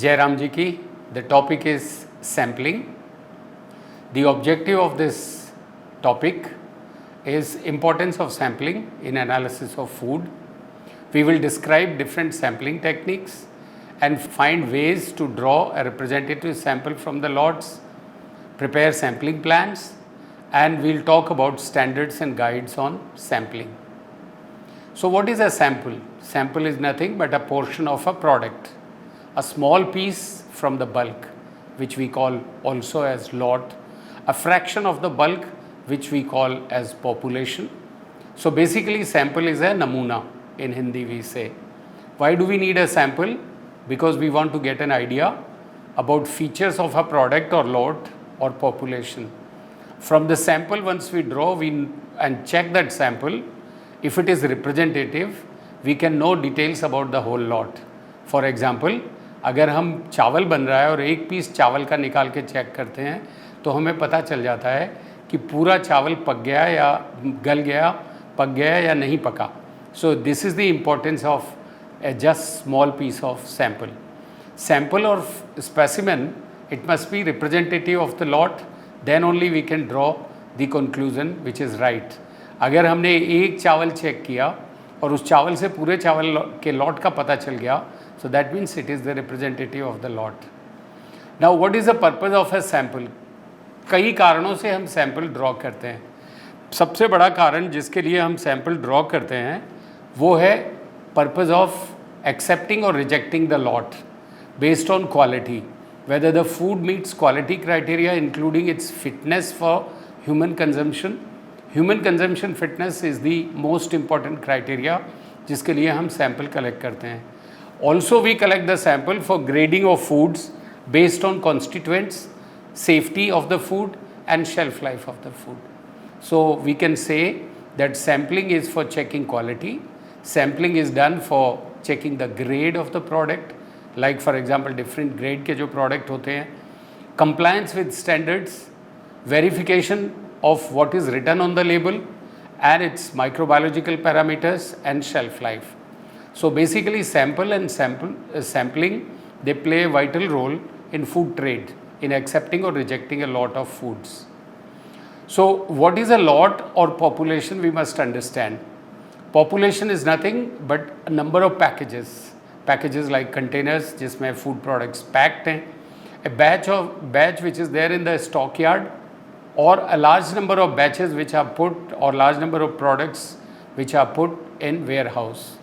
Jai Ram Ji ki. The topic is sampling. The objective of this topic is importance of sampling in analysis of food. We will describe different sampling techniques and find ways to draw a representative sample from the lots, prepare sampling plans, and we'll talk about standards and guides on sampling. So what is a sample? Sample is nothing but a portion of a product, a small piece from the bulk, which we call also as lot, a fraction of the bulk, which we call as population. So basically sample is a namuna, in Hindi we say. Why do we need a sample? Because we want to get an idea about features of a product or lot or population. From the sample, once we draw and check that sample, if it is representative, we can know details about the whole lot. For example, अगर हम चावल बन रहा है और एक piece चावल का निकाल के चेक करते हैं तो हमें पता चल जाता है कि पूरा चावल पक गया या गल गया, पक गया या नहीं पका. So this is the importance of a just small piece of sample. Sample or specimen, it must be representative of the lot, then only we can draw the conclusion which is right. अगर हमने एक चावल check किया और उस चावल से पूरे चावल के लॉट का पता चल गया, so that means it is the representative of the lot. Now what is the purpose of a sample? कई कारणों से हम सैंपल ड्रॉ करते हैं. सबसे बड़ा कारण जिसके लिए हम सैंपल ड्रॉ करते हैं वो है पर्पस ऑफ एक्सेप्टिंग और rejecting the lot based on quality, whether the food meets quality criteria including its fitness for human consumption. Human consumption fitness is the most important criteria जिसके लिए हम sample collect करते हैं. Also we collect the sample for grading of foods based on constituents, safety of the food and shelf life of the food. So we can say that sampling is for checking quality. Sampling is done for checking the grade of the product, like for example different grade के जो product होते हैं, compliance with standards, verification of what is written on the label and its microbiological parameters and shelf life. So basically sample and sampling, they play a vital role in food trade in accepting or rejecting a lot of foods. So what is a lot or population we must understand. Population is nothing but a number of packages like containers जिसमें food products packed हैं, a batch which is there in the stockyard, or a large number of batches which are put, or large number of products which are put in warehouse.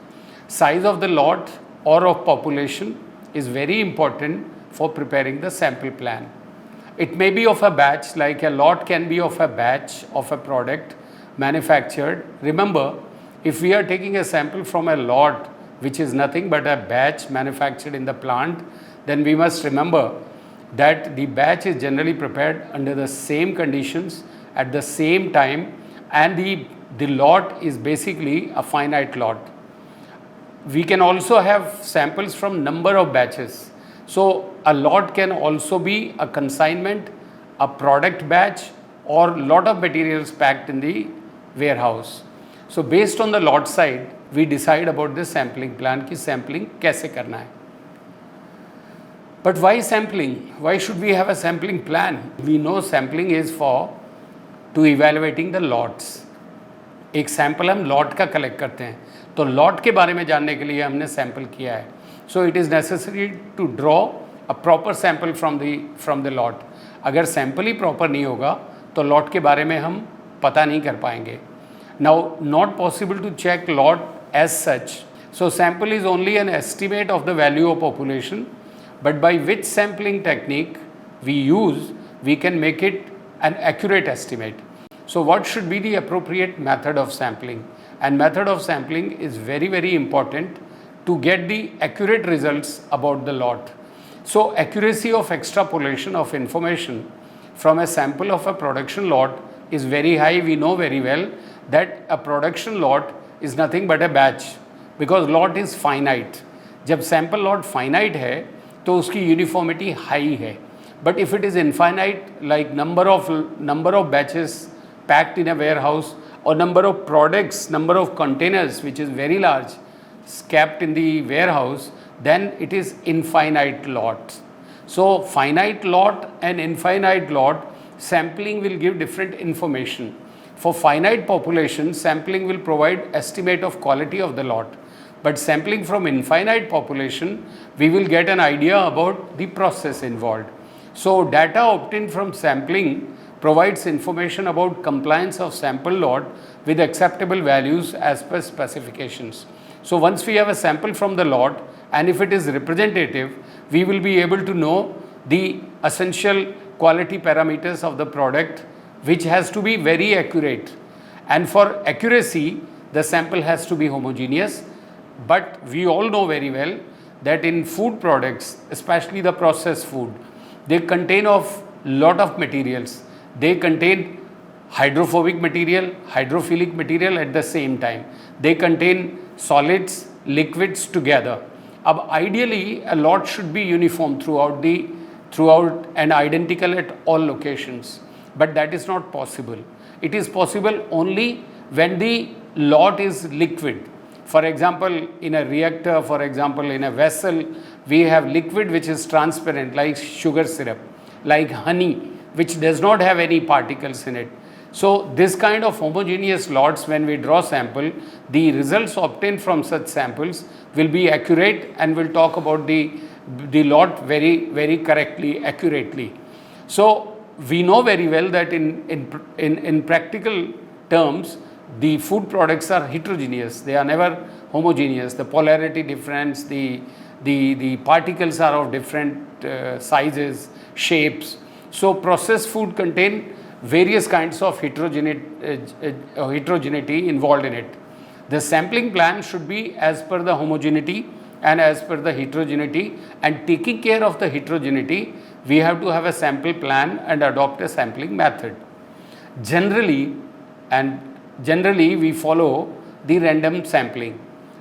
Size of the lot or of population is very important for preparing the sample plan. It may be of a batch, like a lot can be of a batch of a product manufactured. Remember, if we are taking a sample from a lot which is nothing but a batch manufactured in the plant, then we must remember that the batch is generally prepared under the same conditions at the same time, and the lot is basically a finite lot. We can also have samples from number of batches. So a lot can also be a consignment, a product batch, or lot of materials packed in the warehouse. So based on the lot side, we decide about the sampling plan कि sampling कैसे करना है. But why sampling? Why should we have a sampling plan? We know sampling is for to evaluating the lots. एक sample हम lot का collect करते हैं, तो लॉट के बारे में जानने के लिए हमने सैंपल किया है. So it is necessary to draw a proper sample from the lot. अगर सैंपल ही प्रॉपर नहीं होगा तो लॉट के बारे में हम पता नहीं कर पाएंगे. Now not possible to check lot as such. So sample is only an estimate of the value of population, but by which sampling technique we use, we can make it an accurate estimate. So what should be the appropriate method of sampling? And method of sampling is very, very important to get the accurate results about the lot. So accuracy of extrapolation of information from a sample of a production lot is very high. We know very well that a production lot is nothing but a batch, because lot is finite. जब sample lot finite है तो उसकी uniformity high है. But if it is infinite, like number of batches packed in a warehouse, or number of products, number of containers which is very large kept in the warehouse, then it is infinite lots. So finite lot and infinite lot, sampling will give different information. For finite population, sampling will provide estimate of quality of the lot. But sampling from infinite population, we will get an idea about the process involved. So data obtained from sampling provides information about compliance of sample lot with acceptable values as per specifications. So once we have a sample from the lot, and if it is representative, we will be able to know the essential quality parameters of the product, which has to be very accurate. And for accuracy, the sample has to be homogeneous. But we all know very well that in food products, especially the processed food, they contain of lot of materials. They contain hydrophobic material, hydrophilic material at the same time. They contain solids, liquids together. Ideally, a lot should be uniform throughout and identical at all locations. But that is not possible. It is possible only when the lot is liquid. For example, in a reactor, for example, in a vessel, we have liquid which is transparent like sugar syrup, like honey, which does not have any particles in it. So this kind of homogeneous lots, when we draw sample, the results obtained from such samples will be accurate and will talk about the lot very, very correctly, accurately. So we know very well that in practical terms, the food products are heterogeneous. They are never homogeneous. The polarity difference, the particles are of different sizes, shapes. So processed food contain various kinds of heterogeneity involved in it. The sampling plan should be as per the homogeneity and as per the heterogeneity, and taking care of the heterogeneity, we have to have a sample plan and adopt a sampling method. Generally, we follow the random sampling.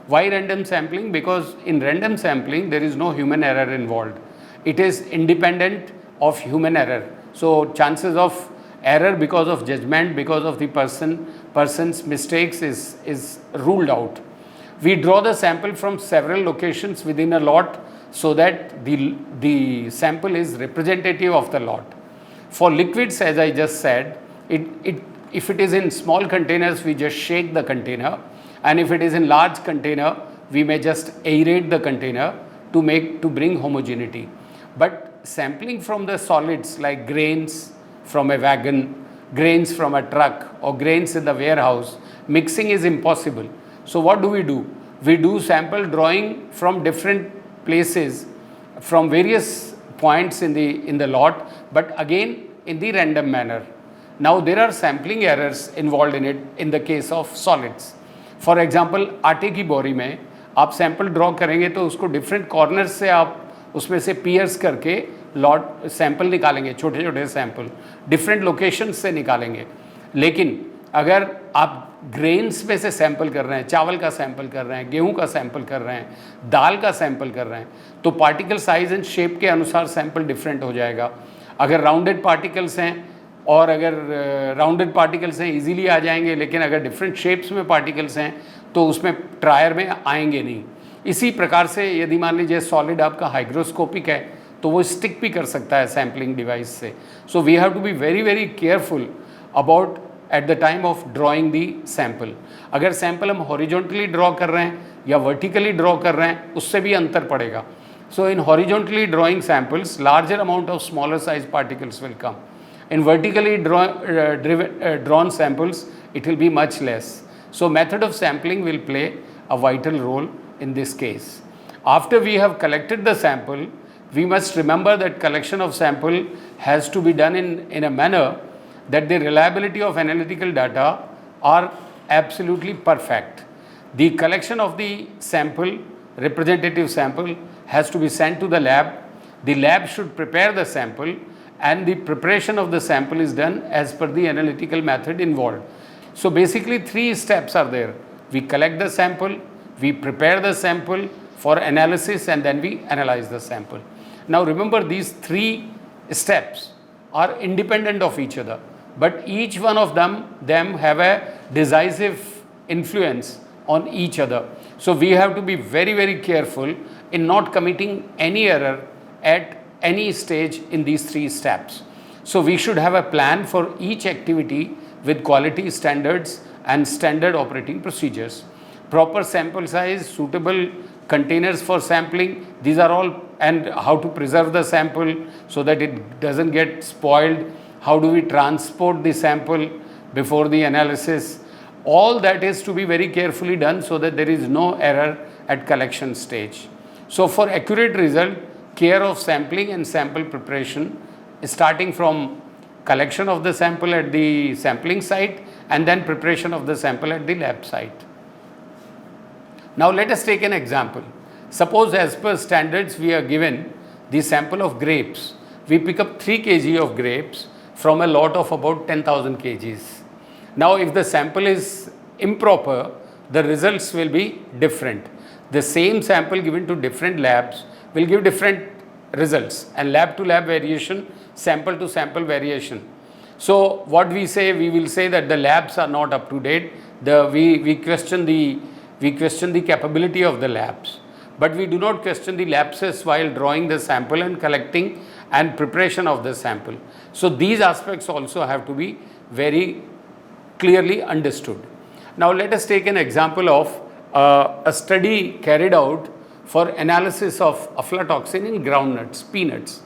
Why random sampling? Because in random sampling, there is no human error involved. It is independent of human error. So chances of error because of judgment, because of the person's mistakes is ruled out. We draw the sample from several locations within a lot so that the sample is representative of the lot. For liquids, as I just said, if it is in small containers, we just shake the container, and if it is in large container, we may just aerate the container to bring homogeneity. But sampling from the solids like grains from a wagon, grains from a truck, or grains in the warehouse, mixing is impossible. So what do? We do sample drawing from different places, from various points in the lot, but again in the random manner. Now there are sampling errors involved in it in the case of solids. For example, आटे की बोरी में आप sample draw करेंगे तो उसको different corners से आप उसमें से पियर्स करके लॉट सैंपल निकालेंगे, छोटे छोटे सैंपल डिफरेंट लोकेशन से निकालेंगे. लेकिन अगर आप ग्रेन्स में से सैंपल कर रहे हैं, चावल का सैंपल कर रहे हैं, गेहूं का सैंपल कर रहे हैं, दाल का सैंपल कर रहे हैं, तो पार्टिकल साइज एंड शेप के अनुसार सैंपल डिफरेंट हो जाएगा. अगर राउंडेड पार्टिकल्स हैं और अगर राउंडेड पार्टिकल्स हैं इजीली आ जाएंगे, लेकिन अगर डिफरेंट शेप्स में पार्टिकल्स हैं तो उसमें ट्रायर में आएंगे नहीं. इसी प्रकार से यदि मान लीजिए सॉलिड आपका हाइग्रोस्कोपिक है तो वो स्टिक भी कर सकता है सैम्पलिंग डिवाइस से. So we have to be very very careful about at the time of drawing the sample. अगर सैम्पल हम हॉरिजॉन्टली ड्रॉ कर रहे हैं या वर्टिकली ड्रॉ कर रहे हैं उससे भी अंतर पड़ेगा. So in horizontally drawing samples larger amount of smaller size particles will come. In vertically drawn samples, it will be much less. So method of sampling will play a vital role in this case. After we have collected the sample, we must remember that collection of sample has to be done in a manner that the reliability of analytical data are absolutely perfect. The collection of the sample, representative sample, has to be sent to the lab. The lab should prepare the sample, and the preparation of the sample is done as per the analytical method involved. So basically 3 steps are there. We collect the sample, we prepare the sample for analysis, and then we analyze the sample. Now remember, these 3 steps are independent of each other, but each one of them have a decisive influence on each other. So we have to be very, very careful in not committing any error at any stage in these 3 steps. So we should have a plan for each activity with quality standards and standard operating procedures. Proper sample size, suitable containers for sampling, these are all, and how to preserve the sample so that it doesn't get spoiled. How do we transport the sample before the analysis? All that is to be very carefully done so that there is no error at collection stage. So for accurate result, care of sampling and sample preparation, starting from collection of the sample at the sampling site and then preparation of the sample at the lab site. Now let us take an example. Suppose as per standards we are given the sample of grapes. We pick up 3 kg of grapes from a lot of about 10,000 kgs. Now if the sample is improper, the results will be different. The same sample given to different labs will give different results, and lab to lab variation, sample to sample variation. So what we say, we will say that the labs are not up to date. We question the capability of the labs, but we do not question the lapses while drawing the sample and collecting and preparation of the sample. So these aspects also have to be very clearly understood. Now let us take an example of a study carried out for analysis of aflatoxin in groundnuts, peanuts.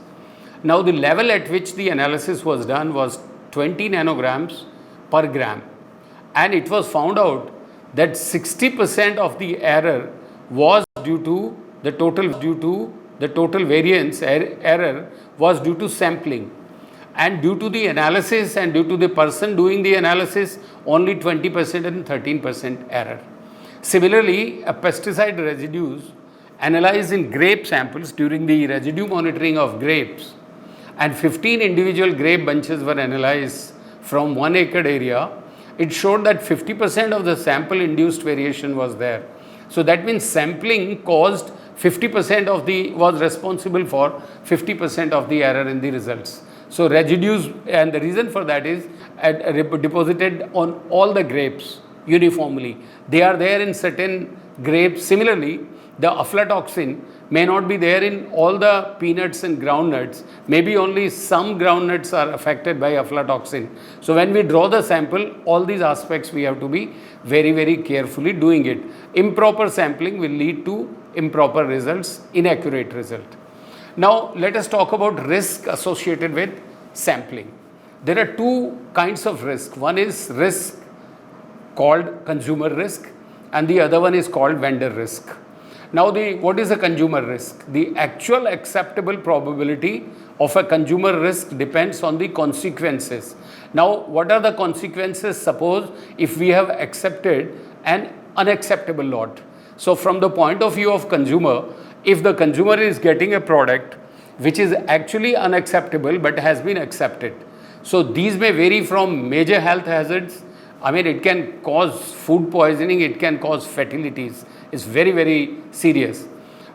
Now the level at which the analysis was done was 20 nanograms per gram, and it was found out that 60% of the error was due to the total variance error was due to sampling, and due to the analysis and due to the person doing the analysis, only 20% and 13% error. Similarly, a pesticide residues analyzed in grape samples during the residue monitoring of grapes, and 15 individual grape bunches were analyzed from 1 acre area. It showed that 50% of the sample induced variation was there. So that means sampling caused 50% was responsible for 50% of the error in the results. So residues, and the reason for that is deposited on all the grapes uniformly. They are there in certain grapes. Similarly, the aflatoxin may not be there in all the peanuts and groundnuts. Maybe only some groundnuts are affected by aflatoxin. So when we draw the sample, all these aspects we have to be very, very carefully doing it. Improper sampling will lead to improper results, inaccurate result. Now let us talk about risk associated with sampling. There are 2 kinds of risk. One is risk called consumer risk, and the other one is called vendor risk. Now what is a consumer risk? The actual acceptable probability of a consumer risk depends on the consequences. Now what are the consequences? Suppose if we have accepted an unacceptable lot. So from the point of view of consumer, if the consumer is getting a product which is actually unacceptable but has been accepted, so these may vary from major health hazards. I mean, it can cause food poisoning, it can cause fatalities. It's very, very serious.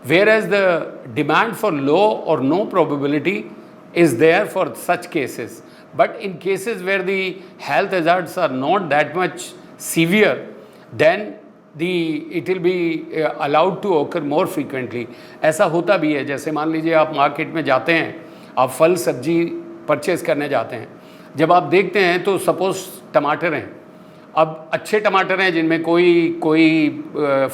Whereas the demand for low or no probability is there for such cases. But in cases where the health hazards are not that much severe, then it will be allowed to occur more frequently. ऐसा होता भी है. जैसे मान लीजिए आप market में जाते हैं, आप फल सब्जी परचेज करने जाते हैं. जब आप देखते हैं तो सपोज टमाटर हैं. अब अच्छे टमाटर हैं जिनमें कोई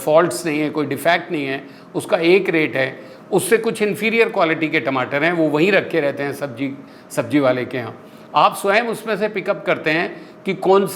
फॉल्ट्स नहीं है, कोई डिफेक्ट नहीं है, उसका एक रेट है. उससे कुछ इन्फीरियर क्वालिटी के टमाटर हैं, वो वहीं रखे रहते हैं सब्जी वाले के यहाँ. आप स्वयं उसमें से पिकअप करते हैं कि कौन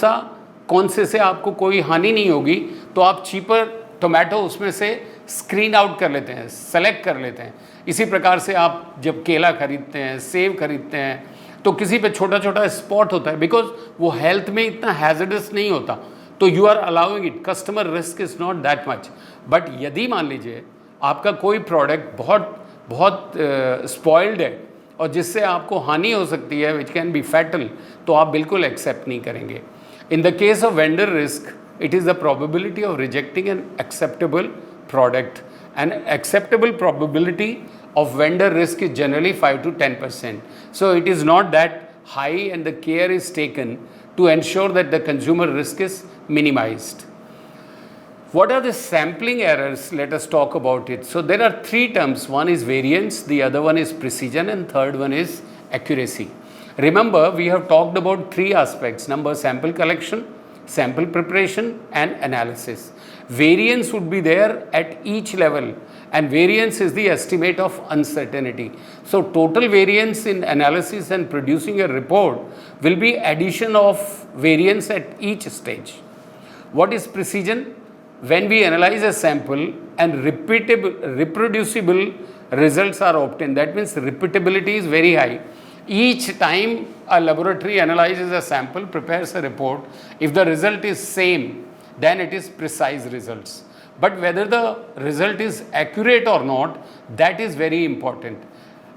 से आपको कोई हानि नहीं होगी, तो आप चीपर टोमेटो उसमें से स्क्रीन आउट कर लेते हैं, सेलेक्ट कर लेते हैं. इसी प्रकार से आप जब केला खरीदते हैं, सेब खरीदते हैं, तो किसी पे छोटा छोटा स्पॉट होता है, बिकॉज वो हेल्थ में इतना हैजर्डस नहीं होता, तो you are allowing it. Customer risk is not that much. But यदि मान लीजिए आपका कोई प्रोडक्ट बहुत स्पॉइल्ड है और जिससे आपको हानि हो सकती है, विच कैन बी फैटल, तो आप बिल्कुल एक्सेप्ट नहीं करेंगे. In the case of vendor risk, it is the probability of rejecting an acceptable product. An acceptable probability of vendor risk is generally 5 to 10%. So it is not that high, and the care is taken to ensure that the consumer risk is minimized. What are the sampling errors? Let us talk about it. So there are three terms. One is variance, the other one is precision, and third one is accuracy. Remember, we have talked about three aspects: number, sample collection, sample preparation, and analysis. Variance would be there at each level, and variance is the estimate of uncertainty. So total variance in analysis and producing a report will be addition of variance at each stage. What is precision? When we analyze a sample and reproducible results are obtained, that means repeatability is very high. Each time a laboratory analyzes a sample, prepares a report, if the result is same, then it is precise results. But whether the result is accurate or not, that is very important.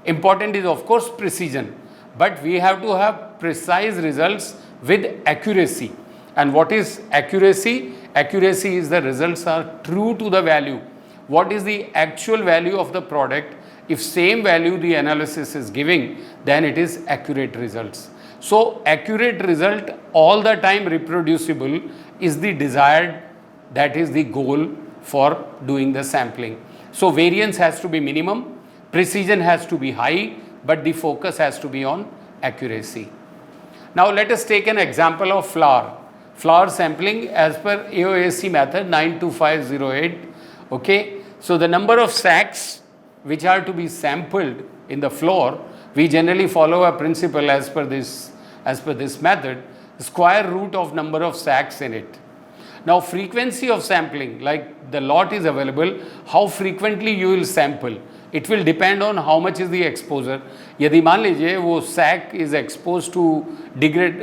Important is of course precision, but we have to have precise results with accuracy. And what is accuracy? Accuracy is the results are true to the value. What is the actual value of the product? If same value the analysis is giving, then it is accurate results. So accurate result all the time reproducible is the desired, that is the goal for doing the sampling. So variance has to be minimum, precision has to be high, but the focus has to be on accuracy. Now let us take an example of flour. Flour sampling as per AOAC method 92508. Okay, so the number of sacks which are to be sampled in the flour, we generally follow a principle as per this method, square root of number of sacks in it. Now frequency of sampling, like the lot is available, how frequently you will sample, it will depend on how much is the exposure. यदि मान लीजिए वो sack is exposed to degrade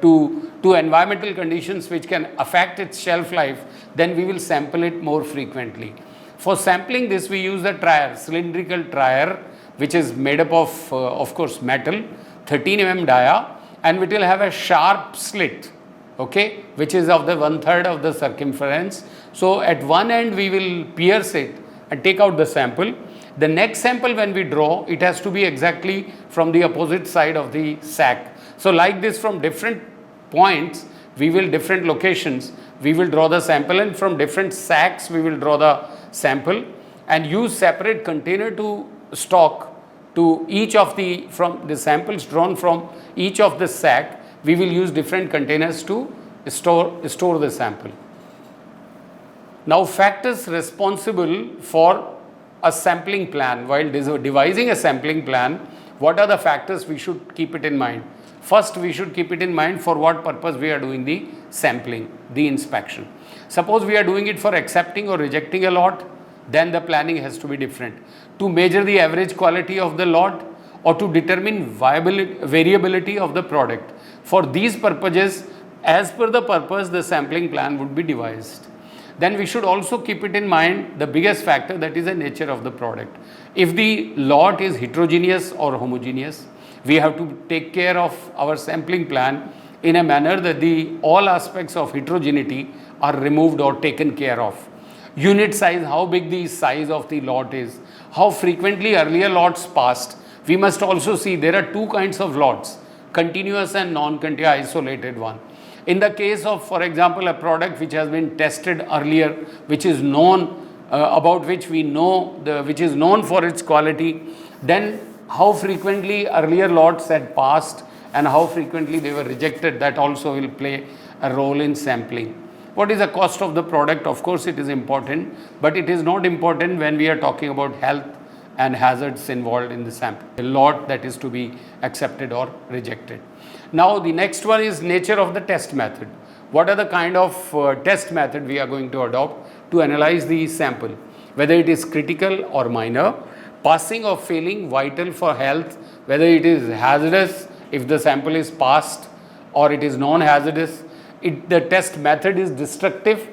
to environmental conditions which can affect its shelf life, then we will sample it more frequently. For sampling this, we use the trier, cylindrical trier, which is made up of course metal, 13 mm dia, and it will have a sharp slit, okay, which is of the 1/3 of the circumference. So at one end we will pierce it and take out the sample. The next sample when we draw, it has to be exactly from the opposite side of the sack. So like this, from different points, different locations, we will draw the sample, and from different sacks we will draw the sample and use separate container to stock to each of from the samples drawn from each of the sack. We will use different containers to store the sample. Now factors responsible for a sampling plan. While devising a sampling plan, what are the factors we should keep it in mind? First, we should keep it in mind for what purpose we are doing the sampling, the inspection. Suppose we are doing it for accepting or rejecting a lot, then the planning has to be different. To measure the average quality of the lot or to determine variability of the product. For these purposes, as per the purpose, the sampling plan would be devised. Then we should also keep it in mind the biggest factor, that is the nature of the product. If the lot is heterogeneous or homogeneous, we have to take care of our sampling plan in a manner that all aspects of heterogeneity are removed or taken care of. Unit size, how big the size of the lot is, how frequently earlier lots passed. We must also see there are two kinds of lots, continuous and non-continuous isolated one. In the case of, for example, a product which has been tested earlier, which is known, about which we know, which is known for its quality, then how frequently earlier lots had passed and how frequently they were rejected, that also will play a role in sampling. What is the cost of the product? Of course, it is important, but it is not important when we are talking about health and hazards involved in the sample, the lot that is to be accepted or rejected. Now, the next one is nature of the test method. What are the kind of test method we are going to adopt to analyze the sample, whether it is critical or minor, passing or failing, vital for health, whether it is hazardous if the sample is passed or it is non-hazardous, the test method is destructive,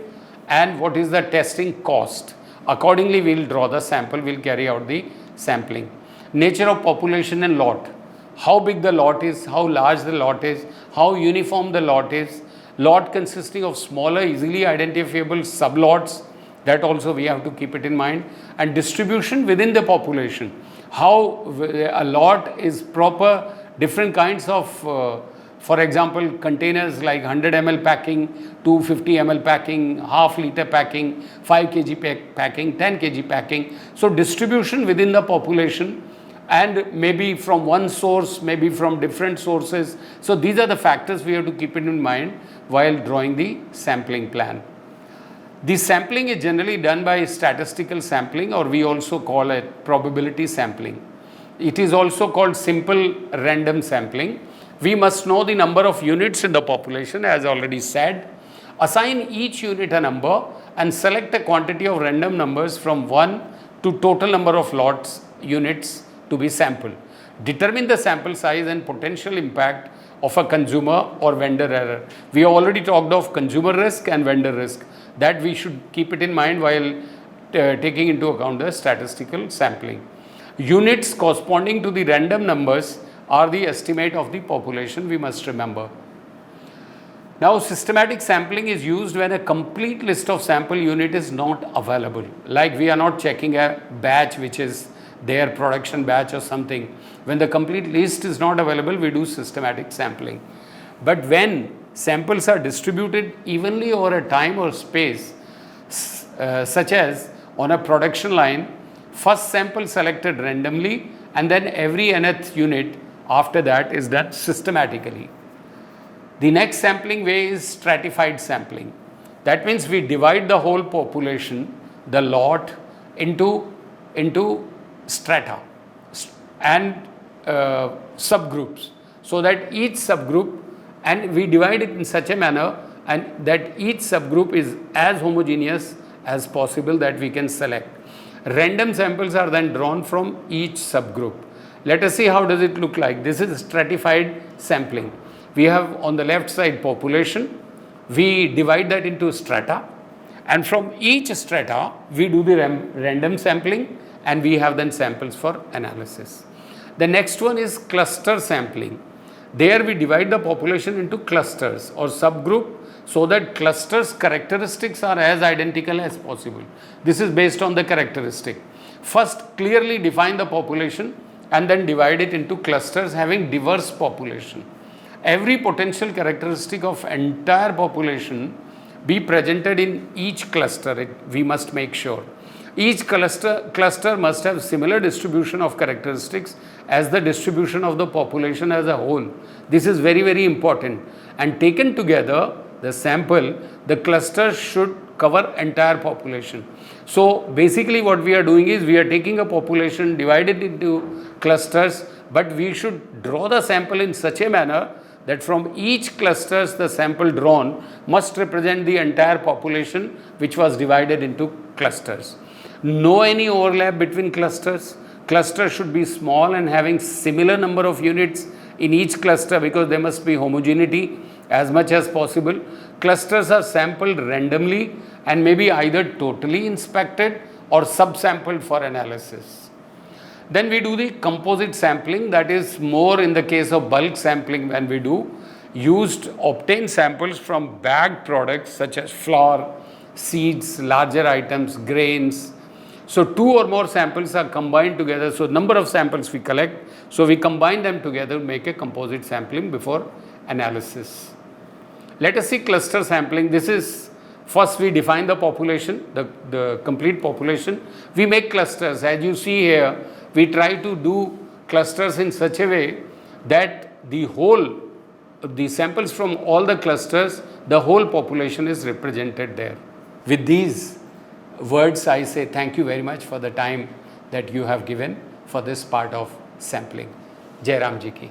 and what is the testing cost. Accordingly, we will draw the sample, we will carry out the sampling. Nature of population and lot. How big the lot is, how large the lot is, how uniform the lot is. Lot consisting of smaller, easily identifiable sublots, that also we have to keep it in mind. And distribution within the population. How a lot is proper, different kinds of For example, containers like 100 ml packing, 250 ml packing, half liter packing, 5 kg packing, 10 kg packing. So distribution within the population, and maybe from one source, maybe from different sources. So these are the factors we have to keep in mind while drawing the sampling plan. The sampling is generally done by statistical sampling, or we also call it probability sampling. It is also called simple random sampling. We must know the number of units in the population, as already said, assign each unit a number, and select a quantity of random numbers from 1 to total number of lots units to be sampled. Determine the sample size and potential impact of a consumer or vendor error. We have already talked of consumer risk and vendor risk. That we should keep it in mind while taking into account the statistical sampling. Units corresponding to the random numbers are the estimate of the population, we must remember. Now, systematic sampling is used when a complete list of sample unit is not available. Like we are not checking a batch which is their production batch or something. When the complete list is not available, we do systematic sampling. But when samples are distributed evenly over a time or space, such as on a production line, first sample selected randomly, and then every nth unit after that is done systematically. The next sampling way is stratified sampling. That means we divide the whole population, the lot, into strata and subgroups, so that each subgroup, and we divide it in such a manner and that each subgroup is as homogeneous as possible that we can select. Random samples are then drawn from each subgroup. Let us see how does it look like. This is stratified sampling. We have on the left side population. We divide that into strata, and from each strata we do the random sampling, and we have then samples for analysis. The next one is cluster sampling. There we divide the population into clusters or subgroup, so that clusters characteristics are as identical as possible. This is based on the characteristic. First, clearly define the population and then divide it into clusters having diverse population. Every potential characteristic of entire population be presented in each cluster. We must make sure. Each cluster must have similar distribution of characteristics as the distribution of the population as a whole. This is very, very important. And taken together, the sample, the cluster should cover entire population. So basically what we are doing is we are taking a population, divided into clusters, but we should draw the sample in such a manner that from each clusters the sample drawn must represent the entire population which was divided into clusters. No any overlap between clusters. Clusters should be small and having similar number of units in each cluster, because there must be homogeneity as much as possible. Clusters are sampled randomly and may be either totally inspected or subsampled for analysis. Then we do the composite sampling, that is more in the case of bulk sampling when we do obtain samples from bagged products such as flour, seeds, larger items, grains. So 2 or more samples are combined together. So number of samples we collect, so we combine them together, make a composite sampling before analysis. Let us see cluster sampling. This is, first we define the population, the complete population. We make clusters. As you see here, we try to do clusters in such a way that the samples from all the clusters, the whole population is represented there. With these words, I say thank you very much for the time that you have given for this part of sampling. Jai Ram Ji ki.